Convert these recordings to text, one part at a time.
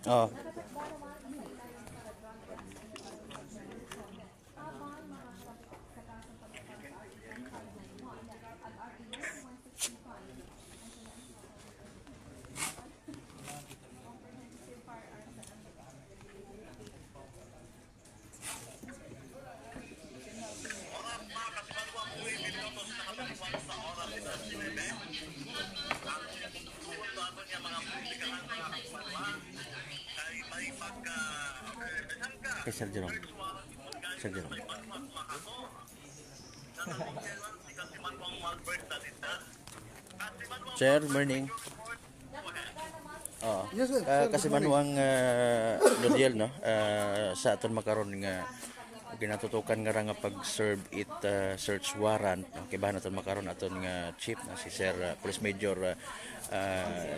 Oh. Kay Sir Jerome. Sir Jerome. Sir, morning. Oo. Yes, sir. Kasi Good morning. manuang Lodiel, no? Sa aton makaron nga ginatutukan nga ra nga pag-serve it search warrant, no? Kay bahan aton makaron aton nga chief na si Sir Police Major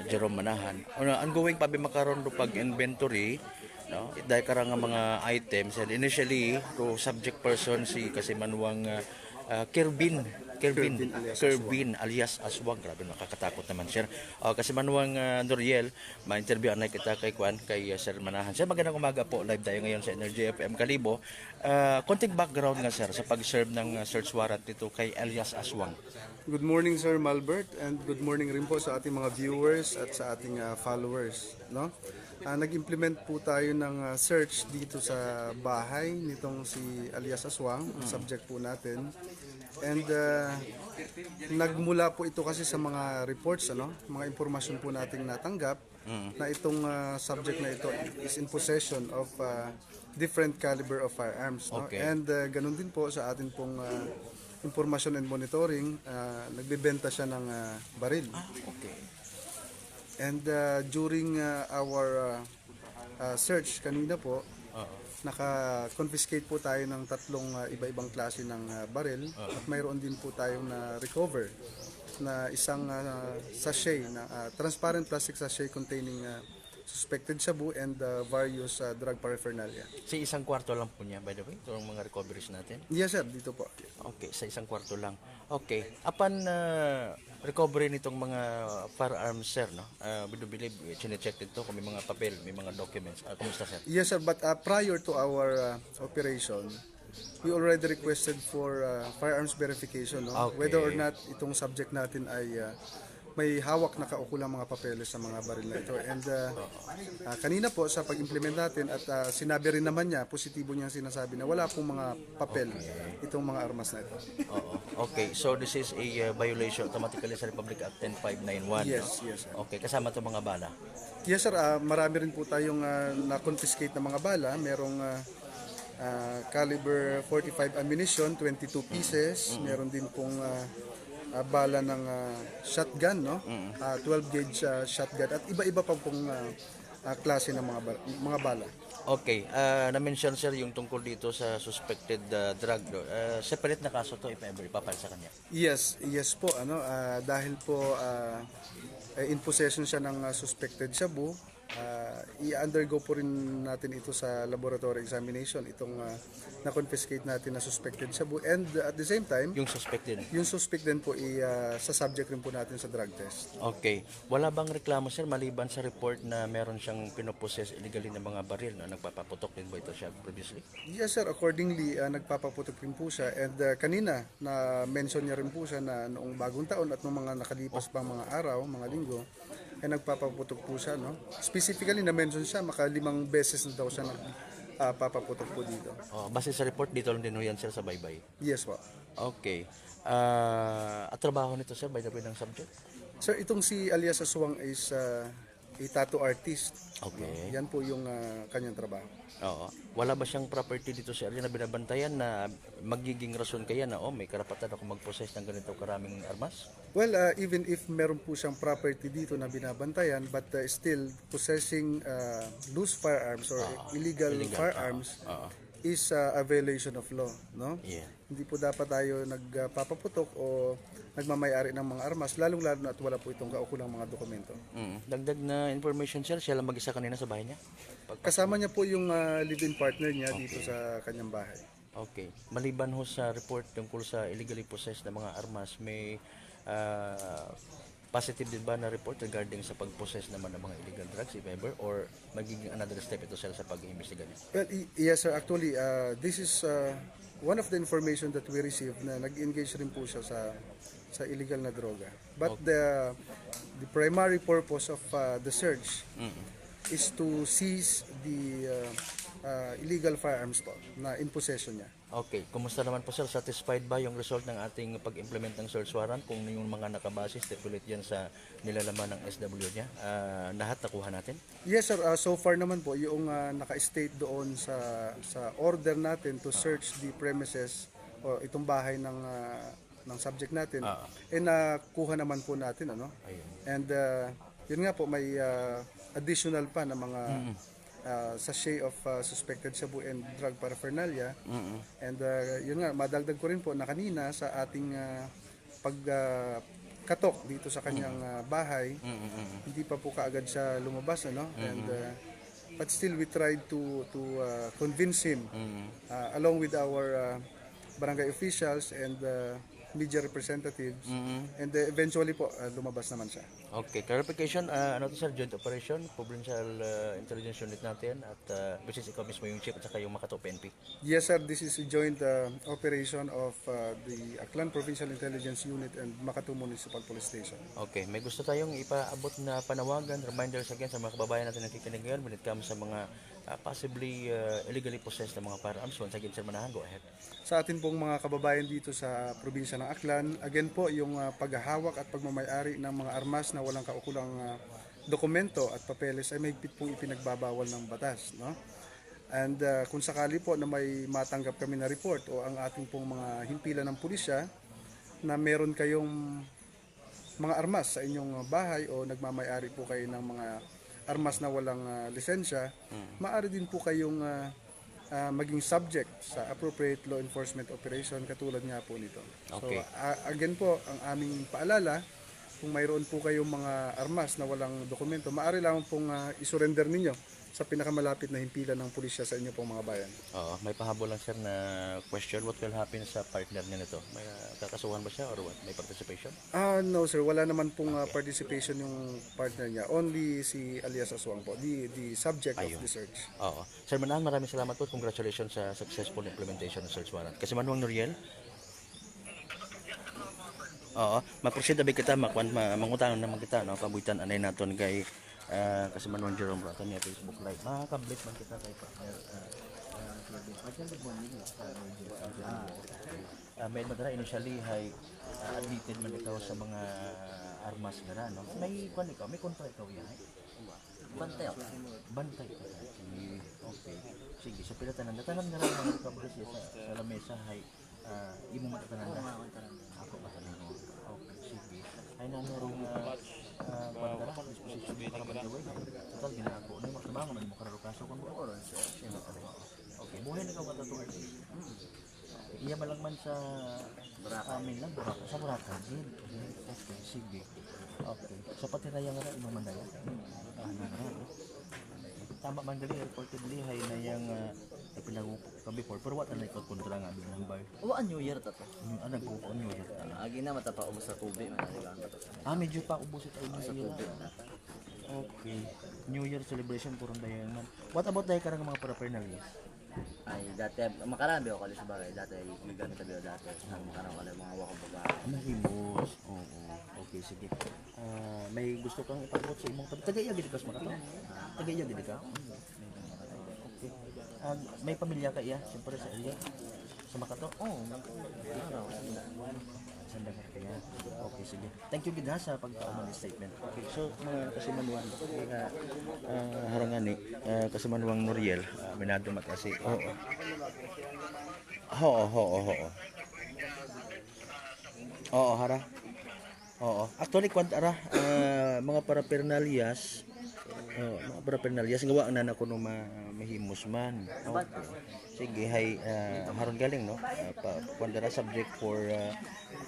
Jerome Manahan. Ongoing pa bi makaron do pag-inventory, no? Dahil kara nga mga items and initially to subject person si kasi manuang Kervin alias Aswang. Grabe, nakakatakot naman, sir. Kasi manuang Noriel, ma-interview anay kita kay Kwan, kay Sir Manahan. Sir, magandang umaga po. Live tayo ngayon sa Energy FM Kalibo. Konting background nga, sir, sa pag-serve ng search warrant dito kay alias Aswang. Good morning, Sir Malbert, and good morning rin po sa ating mga viewers at sa ating followers. No? Nag-implement po tayo ng search dito sa bahay nitong si alias Aswang, ang subject po natin. And nagmula po ito kasi sa mga reports, mga impormasyon po nating natanggap na itong subject na ito is in possession of different caliber of firearms. No? Okay. And ganun din po sa atin pong information and monitoring, nagbebenta siya ng baril. Okay. And during our search kanina po, naka-confiscate po tayo ng tatlong iba-ibang klase ng baril at mayroon din po tayong na-recover na isang sachet, na transparent plastic sachet containing suspected shabu and various drug paraphernalia. Sa isang kwarto lang po niya, by the way, itong mga recoveries natin. Yes, sir, dito po. Okay, sa isang kwarto lang. Okay. Upon recovery nitong mga firearms, sir, no? We do believe, chine-check dito kung may mga papel, may mga documents. Kumusta, sir? Yes, sir, but prior to our operation, we already requested for firearms verification, no? Okay. Whether or not itong subject natin ay may hawak na kaukulang mga papeles sa mga baril na ito. And kanina po sa pag-implement natin at sinabi rin naman niya, positibo niyang sinasabi na wala pong mga papel itong mga armas na ito. Oo. Okay, so this is a violation automatically sa Republic Act 10591. Yes, no? yes, sir. Okay, kasama 'to mga bala. Yes, sir, marami rin po tayong na-confiscate na mga bala. Merong caliber 45 ammunition, 22 pieces. Meron din pong bala ng shotgun, no? 12 gauge shotgun at iba-iba pa pong klase ng mga bala. Okay, na-mention, sir, yung tungkol dito sa suspected drug. Separate na kaso to if ever ipapal sa kanya. Yes, yes po, dahil po in possession siya ng suspected shabu, i-undergo po rin natin ito sa laboratory examination, itong na-confiscate natin na suspected shabu, and at the same time, Yung suspected. yung suspect din po sa subject rin po natin sa drug test. Okay. Wala bang reklamo, sir, maliban sa report na meron siyang pinoposes illegally ng mga baril na nagpapaputok din ba ito siya previously? Yes, sir, accordingly nagpapaputok rin po siya, and kanina na mention niya rin po siya na noong bagong taon at noong mga nakalipas pang mga araw, mga linggo, ay nagpapaputok po siya, no? Specifically na mention siya, 5 beses na daw siya nagpapaputok po dito. Base sa report, dito lang din ho yan, sir, sa baybay. Yes po. Okay. At trabaho nito, sir, by the way, ng subject? Sir, itong si alias Aswang is a tattoo artist. Okay. Yan po yung kanyang trabaho. Oo. Wala ba siyang property dito sa area na binabantayan na magiging rason kaya na may karapatan ako mag-possess ng ganito karaming armas? Well, even if meron po siyang property dito na binabantayan, but still possessing loose firearms or illegal firearms is a violation of law, no? Yeah. Hindi po dapat tayo nagpapaputok o nagmamayari ng mga armas, lalong-lalo na at wala po itong kaukulang mga dokumento. Dagdag na information, sir, siya lang mag-isa kanina sa bahay niya? Kasama niya po yung live-in partner niya dito sa kanyang bahay. Okay. Maliban ho sa report tungkol sa illegally possessed na mga armas, may positive din ba na report regarding sa pag-possess naman ng mga illegal drugs if ever, or magiging another step ito sir sa pag-iimbestiga niya? Well, yes sir, actually this is one of the information that we received na nag-engage rin po siya sa illegal na droga. But the primary purpose of the search is to seize the illegal firearms po na in possession niya. Okay, kumusta naman po sir? Satisfied ba yung result ng ating pag-implement ng search warrant kung yung mga nakabase stipulate yan sa nilalaman ng SW niya? Lahat nakuha natin? Yes sir, so far naman po yung naka-state doon sa order natin to search the premises o itong bahay ng subject natin nakuha naman po natin ano. Ayun. And yun nga po may additional pa na mga sachet of suspected shabu and drug paraphernalia. And yun nga, madagdag ko rin po na kanina sa ating pagkatok dito sa kanyang bahay, hindi pa po kaagad siya lumabas, ano? And but still we tried to convince him along with our barangay officials and media representatives, and eventually po lumabas naman siya. Okay, clarification, ano to sir, joint operation, provincial intelligence unit natin, at business ikaw mismo yung chief at saka yung Makato PNP. Yes sir, this is a joint operation of the Aklan Provincial Intelligence Unit and Makato Municipal Police Station. Okay, may gusto tayong ipaabot na panawagan, reminders again sa mga kababayan natin na nakikinig ngayon when it comes sa mga possibly illegally possessed na mga firearms. Once again, sir Manahan, go ahead. Sa atin pong mga kababayan dito sa probinsya ng Aklan, again po yung paghahawak at pagmamayari ng mga armas na walang kaukulang dokumento at papeles ay mahigpit pong ipinagbabawal ng batas, no? And kung sakali po na may matanggap kami na report o ang ating pong mga himpilan ng pulisya na meron kayong mga armas sa inyong bahay o nagmamayari po kayo ng mga armas na walang lisensya, maaari din po kayong maging subject sa appropriate law enforcement operation katulad nga po nito. Okay. So again po, ang aming paalala, kung mayroon po kayong mga armas na walang dokumento, maaari lang pong isurrender ninyo sa pinakamalapit na himpilan ng pulisya sa inyo pong mga bayan. Oo, may pahabol lang sir na question, what will happen sa partner niya nito? May kakasuhan ba siya or what? May participation? No sir, wala naman pong participation yung partner niya. Only si alias Aswang po, the subject of the search. Oo. Sir Manahan, maraming salamat po. Congratulations sa successful implementation ng search warrant. Kasi Manuang Noriel? Oo, mag-proceed abi kita, mangutangan naman kita, no? Kabuitan anay naton kay kasi Manuang Jerome Ratan niya Facebook Live. Makakablit man kita kay partner. Good morning. May madara initially hay admitted man ikaw sa mga armas nga no. May kwan ikaw, may kontra ikaw yan. Bantay ako. Bantay ka. Okay. Sige, sa pilatanan. Natanan nga rin mga kabros sa lamesa hay imo matatanan na. Ako matatanan mo. Okay, sige. Ay nanarong bandara, disposition para magawin. Total, ginako. Ano yung makatabangan man mo kararo kaso kung buo ron. Okay, buhay na ikaw matatong artist. Iya ba lang man sa amin lang, sa Boracay din. Okay, sige. Okay. Sa patiraya nga rin, imang mandaya. Tama man gali, reportedly, hay na yung pinagupok ka before. Pero what na ikaw kontra nga doon ng bar? Uwaan New Year tato. Ano nagupok ang New Year? Agi na matapaubos sa tubig man diba? Medyo pa ubos ito Sa New tubig Year. na. Okay. New Year celebration kurang dayan man. What about dahil karang mga paraphernalia? Ay dati makarami ako sa bagay dati may gamit tabi dati. Makarami ako mga wakong babae. Mahimos. Oo. Okay, sige. May gusto kang ipagkot sa imong tabi. Tagaya gid ka sa Makato? Tagaya gid ka? Okay. May pamilya ka iya, siyempre sa area. Sa Makato? Oo. Sanda ka kaya. Okay, sige. Thank you gid ha sa pagpauman ng statement. Okay, so mga kasimanuan, harangani, kasimanuang Noriel, minado matasi. Oo. Oo, hara. Oo. Actually, kwantara, mga paraphernalias, mga paraphernalias, gawa ang nana ko no mahimos man. Okay. Sige, hay, haron galing, no? Kwantara subject for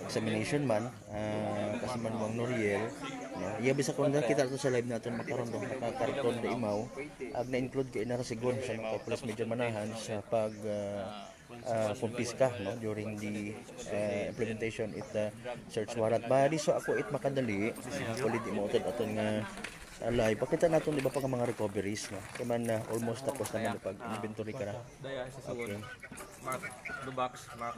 examination man, kasi Manuang Noriel, no? Iya bisa kwantara kita to sa live natin makaroon do, nakakarton da imaw, na-include kay inara sigon sa mga police major Manahan sa pag kumpiska no during the implementation it search warrant. Bali so ako it makadali kulit mo utod aton nga live. Pakita natin di ba pag mga recoveries no. Kaya man almost tapos naman pag inventory ka na. Okay. Mark, the box, Mark.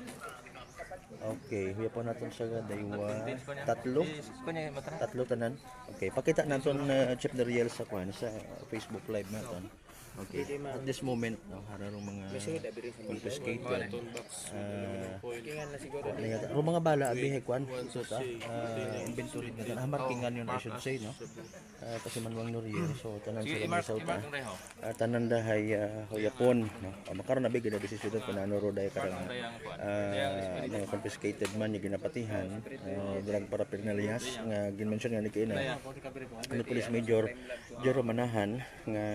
Okay, huya po natin sa daywa tatlo. Kunya mata. Tatlo tanan. Okay, pakita natin Chip Noriel sa kwan sa Facebook live natin. Okay, at this moment, no, hararong mga confiscated. Ro mga bala abihe kwan so ta inventory na markingan yun I should say no. Kasi manwang Noriel so tanan sila sa uta. Tanan dahay hoyapon no. Makaron na bigay na desisyon ko na ano ro dahay karang mga confiscated man yung ginapatihan drug paraphernalias nga ginmention nga ni kay na ano police major Jero Manahan nga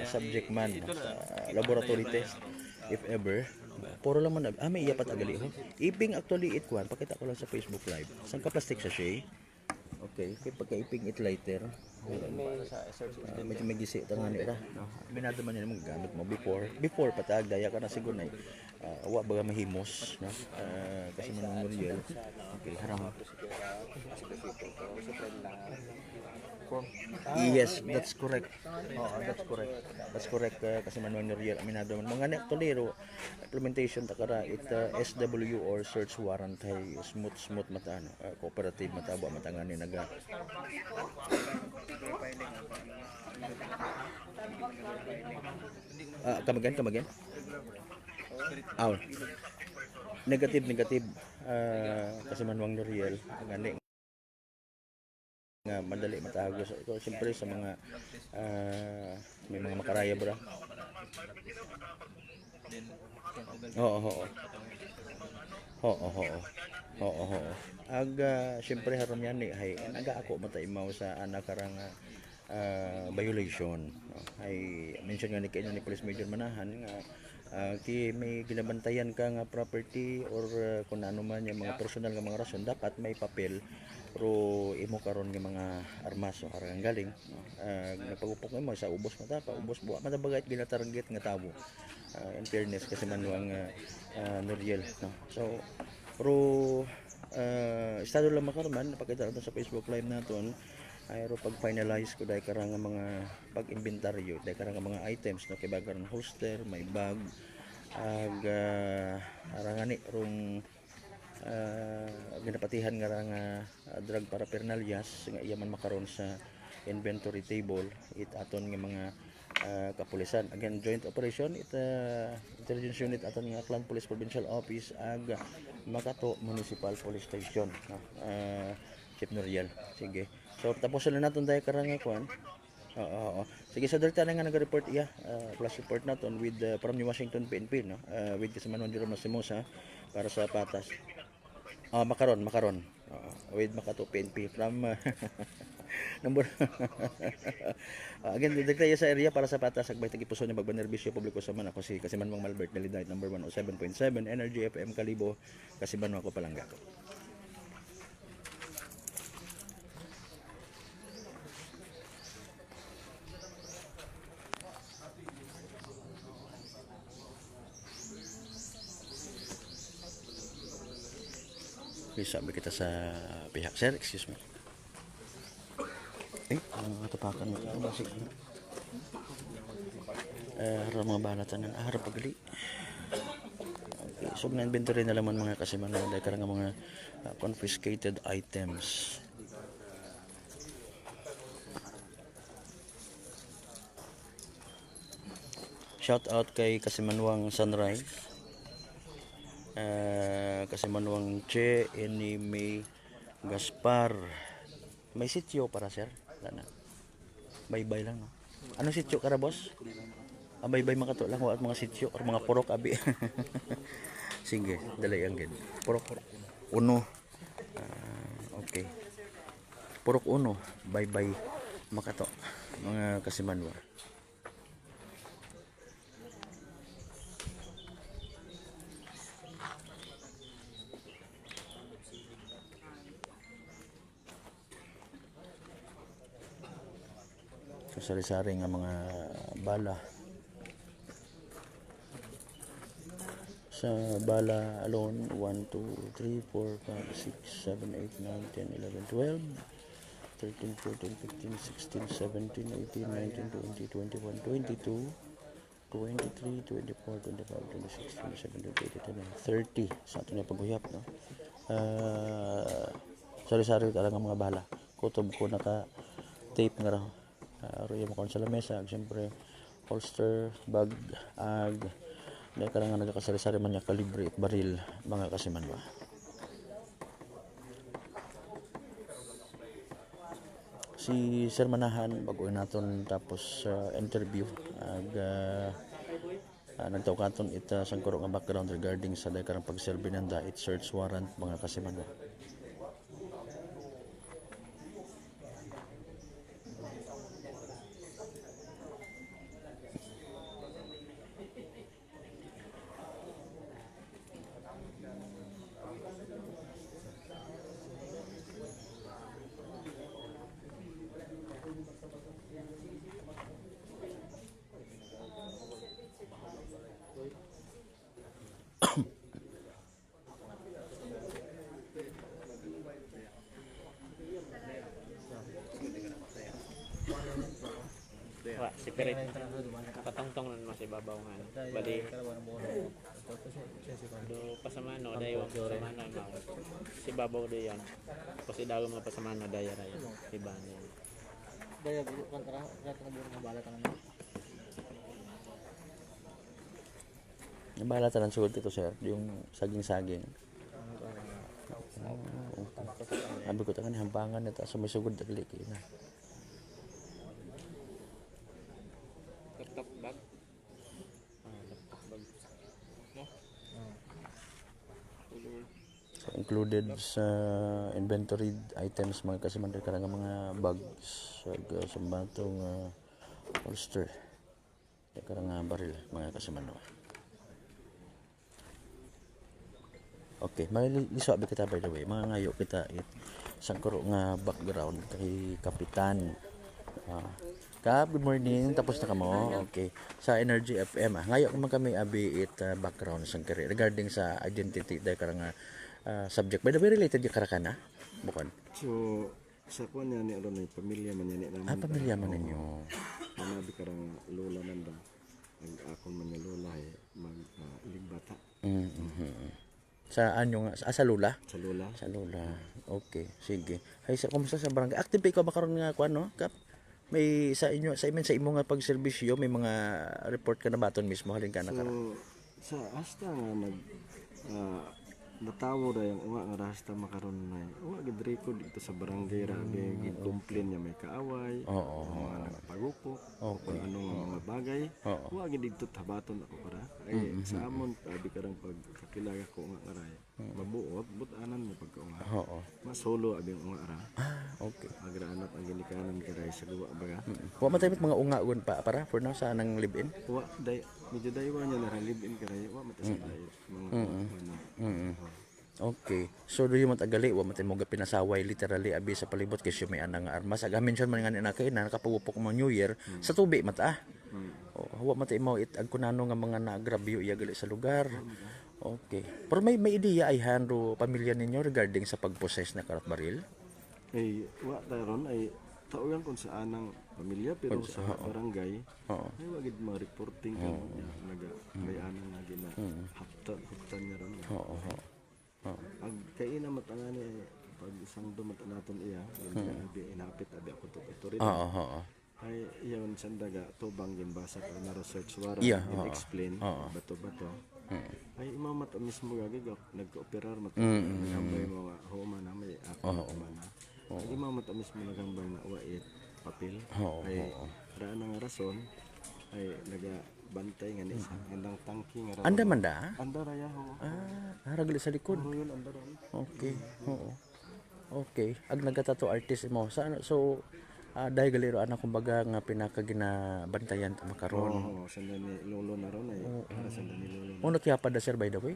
subject man no, sa laboratory test if ever puro lang man may iya pat agali ho iping actually it kwan pakita ko lang sa Facebook live sang ka plastic sachet okay kay pagka-iping it lighter medyo may gisi tangan nila no minado man nila gamit mo before patag daya ka na siguro na wa baga mahimos no kasi man Noriel okay harang yes, that's correct. Oo, that's correct. Kasi Manuel Noriel, aminado man. Mga nektolero, implementation takara, it SW or search warrant ay smooth mata, ano, cooperative mataba, matangan ni naga. Come again? Oh. Negative. Kasi Manuel Noriel, ngani nga madali matagos ito siyempre sa mga may mga makaraya bra oo aga siyempre haram yan hay naga ako mataimaw sa anak karang violation no? Ay mention nga ni kayo ni Police Major Manahan nga ki may ginabantayan ka nga property or kung ano man yung mga personal nga mga rason dapat may papel pero imo karon nga mga armas o arang galing napagupok mo sa ubos mata pa ubos buwa matabagay ginatarget nga tabo in fairness kasi manuang Noriel no so pero estado lang makaroon napakita natin sa Facebook live naton ay ro pag finalize ko dai karang mga pag-inventaryo dai karang mga items no kay bagang holster may bag ag arangani rong ginapatihan nga nga drug paraphernalias nga iya man makaron sa inventory table it aton nga mga kapulisan again joint operation it intelligence unit aton nga Aklan Police Provincial Office ag Makato Municipal Police Station no? Chip Noriel sige so tapos na naton dai karang kwan sige so direkta na nga nag-report iya flash report naton with from New Washington PNP no with kasamanon Jerome Masimosa para sa patas makaron with Makato PNP from number again direkta sa area para sa patas agbay tagipuso ni bagbanerbisyo publiko sa man ako si Kasimanwang Malbert Deliday number 107.7 Energy FM Kalibo Kasimanwang ako palangga bisa ba kita sa pihak sir excuse me ang tapakan mo ito basig harap mga balatan ng harap pagali okay, so na inventory na laman mga kasimanan dahil karang mga confiscated items shout out kay Kasimanwang Sunrise Kasimanwang Che ni May Gaspar may sityo para sir na bye lang no ano sityo kara boss bye makato lang at mga sityo or mga purok abi sige dali ang gid purok uno okay purok uno bye makato mga Kasimanwa sari-sari nga mga bala so sa bala alone 1, 2, 3, 4, 5, 6, 7, 8, 9, 10, 11, 12, 13, 14, 15, 16, 17, 18, 19, 20, 21, 22, 23, 24, 25, 26, 27, 28, 29, 30 sa ato niya paghuyap, no? Sari-sari talaga mga bala. Kutob ko naka tape nga raw. Roya mo kon sa lamesa, siyempre holster, bag, ag, dahil ka nga nagkakasari-sari man niya kalibre at baril, mga kasiman ba. Si Sir Manahan bago naton tapos interview ag nagtawkaton ita sang kuro nga background regarding sa dahil karang pagserbi nanda it search warrant mga kasiman ba. Wa, si Pirit. Patongtong nun mas ibabaw nga. Bali, do pasamano, dayo ang pasamano mo. Si babaw do yan. Kasi dago mga pasamano, daya raya. Iba niya. Daya kontra ratong buro nga bala tangan. Nabala tanan sugod ito sir, yung saging-saging. Sabi ko tangan hampangan ito sa may sugod dali na. Laptop bag. Laptop bag. No? So, included sa inventory items mga kasi man ka mga bags sa batong holster. Kaya nga baril mga kasi man. Okay, maliso abi kita by the way. Mga ngayo kita isang kuro nga background kay Kapitan. Kap, good morning. Tapos na kamo. Okay. Sa Energy FM. Ngayo naman kami abi background sa career regarding sa identity dahil karang subject. By the way, related yung karakana? Bukan. So, sa kuan niya ni aron pamilya man niya naman. Pamilya man ninyo. Manabi karang lola man ba. Ang akon man niya lola ay mag ligbata Saan yung sa Lula? sa lola. Sa Lula. Okay, sige. Hay sa kumusta sa barangay? Active pa ikaw makaroon nga kuan no? Kap. May sa inyo sa imo nga pagserbisyo may mga report ka na baton mismo halin ka na So, sa hasta nga nag natawo ra yung unga nga hasta makaron na unga gid record dito sa barangay ra gid complain niya may kaaway. Oo. Mga nagpagupok. Okay. Ano nga mga bagay. Oo. Wa gid dito tabaton ako para. Ay sa amon abi karang pagkakilala ko nga aray. Mabuot but-anan mo pagkaunga. Oo. Mas solo abi ang unga ara. Okay. Agraanat ang ginikanan karay sa luwa baga. Wa man tayo mga ungaon pa para for now sa nang live-in. Wa day medyo daywa niya na live-in karay wa matasalay mga ano. Okay. So do you matagali wa man tayo mo pinasaway literally abi sa palibot kay siya may anang armas. Aga mention man nga ni nakay na nakapugupok mo New Year sa tubi mata. Wa man tayo mo ag kunano nga mga nagrabyo iya gali sa lugar. Okay. Pero may ideya ay handro pamilya ninyo regarding sa pag-possess na karat baril? Ay wa daron ay tauyan kon sa anang pamilya pero sa barangay Oo. ay wa gid mga reporting kan naga may anang nga gina haptan niya ron. Oo. Ang kaina matangani ay pag isang dumata naton iya abi inapit abi ako to ito Oo. ay iyon sandaga tubang ginbasa ka na research warrant Yeah, explain oo. bato ay imamat mismo gagi nag-operar mat nagambay mga homa na may ako man ay imamat mismo nagambay na wait papel ay daan nga rason ay nagabantay nga ni sa gandang tangki nga rason Anda man da? andara ya ho Haragli sa likod. yun andara Okay. Oo. Okay. Ag nagatato artist mo. So dahil galero anak kumbaga nga pinakaginabantayan ta makaron. sanda ni lolo na ron ay para sanda ni lolo Uno kaya pa da sir by the way.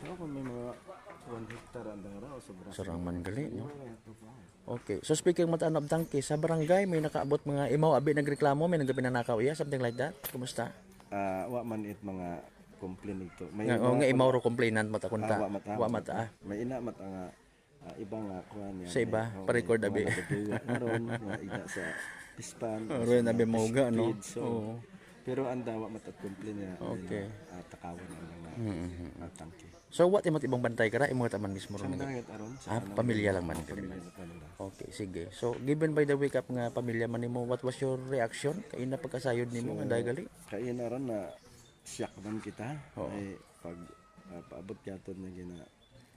ako may mga 1 hectare andara o sobra Sarang man gali no. Okay. So speaking mo tanong tangke sa barangay may nakaabot mga imaw abi nagreklamo may nagpinanakaw iya something like that. Kumusta? wa man it mga complain ito. May Nga, nga imaw ro complainant mata kunta. wa mata. Wa mata. May ina mata nga iba nga kuan yan. Sa iba, pa-record abi. Meron nga ina sa pispan. Ron abi mauga no. So, Oo. pero ang dawa matat complain niya. Okay. Takawan ang mga tangke. So what imong ibang bantay kara imong taman mismo ron. Dangit aron Ah, pamilya lang man kami. Okay, sige. So given by the wake up nga pamilya man nimo, what was your reaction kay na pagkasayod nimo nga dahil gali? Kaya na ron na shock man kita. Ay pag paabot yaton na gina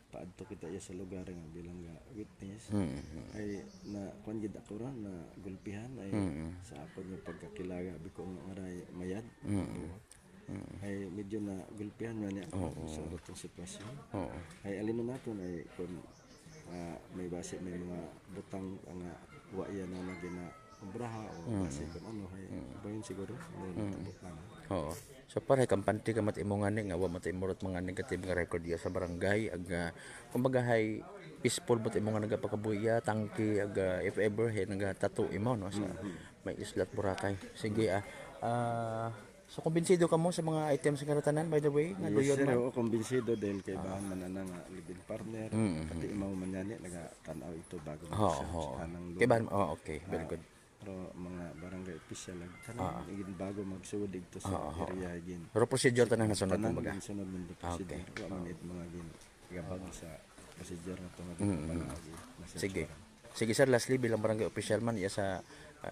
paadto kita iya sa lugar nga bilang nga witness. Ay na kuan gid ako ron na gulpihan ay sa ako yung pagkakilaga biko nga aray mayad. Ay medyo na gulpihan man ako sa atong sitwasyon. Ay alin na naton ay kung may base may mga butang nga wa iya na gina obraha o base kun ano ay bayon siguro bukan. Oo. So para kampante ka mat imong ani nga wa mat imurot mga negative nga record ya sa barangay ag kumbaga hay peaceful mat imong nga nagapakabuya tangki ag if ever hay nagatato imo no sa may islat Boracay. Sige so kumbinsido ka mo sa mga items nga tanan by the way nga Yes, duyon sir, man. ako kumbinsido dahil kay bahan man na nga living partner pati imaw man yan nagatanaw ito bago Oo. anang Kay ban okay, very good. pero mga barangay official lang tanan igin bago magsuod dito sa area gin Pero procedure tanan nasunod tanan kumbaga. gin sunod man procedure wa man it mga gin gabag sa procedure na tungod Sige. Sige sir, lastly bilang barangay official man iya sa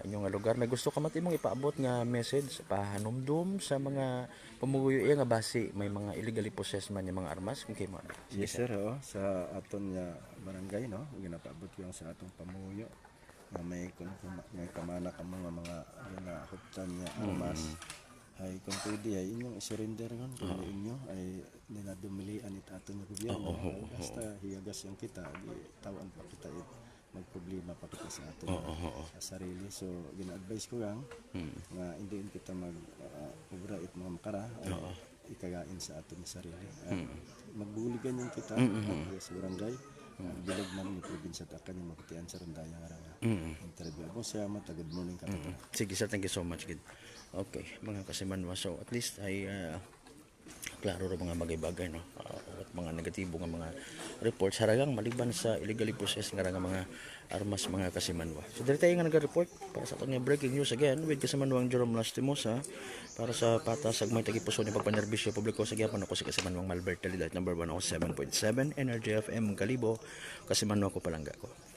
inyong nga lugar, may gusto ka mat imong ipaabot nga message pahanumdum sa mga pumuguyo iya nga basi may mga illegally possessed man yung mga armas kung kay mo. yes sir sa aton nga barangay no ginapaabot ko sa atong pamuyo nga may may kamana ka mga ginahuptan nga armas ay kung pwede ay inyong surrender ngon kung inyo ay ninadumilian it aton nga gobyerno basta hiyagas yung kita di tawan pa kita magproblema pa kita sa aton sa sarili so gina-advise ko lang nga hindi kita mag-ubra it mga makara ikagain sa aton sarili magbuligan yung kita sa barangay bilag man ni probinsya ta kanya mapatian sa rondaya nga interview mo siya good morning ka Sige sir, thank you so much kid. Okay, mga kasimanwa so at least ay klaro ra mga bagay-bagay no. At mga negatibo nga mga reports haragang maliban sa illegally possessed nga mga armas mga kasimanwa. So diri tayo nga naga-report para sa atong breaking news again with kasimanwang Jerome Lastimosa para sa patas ag may tagipuso ni pagpanerbisyo publiko sa gyapon ako si kasimanwang Malbert Talidad number 107.7 Energy FM Kalibo kasimanwa ko palangga ko.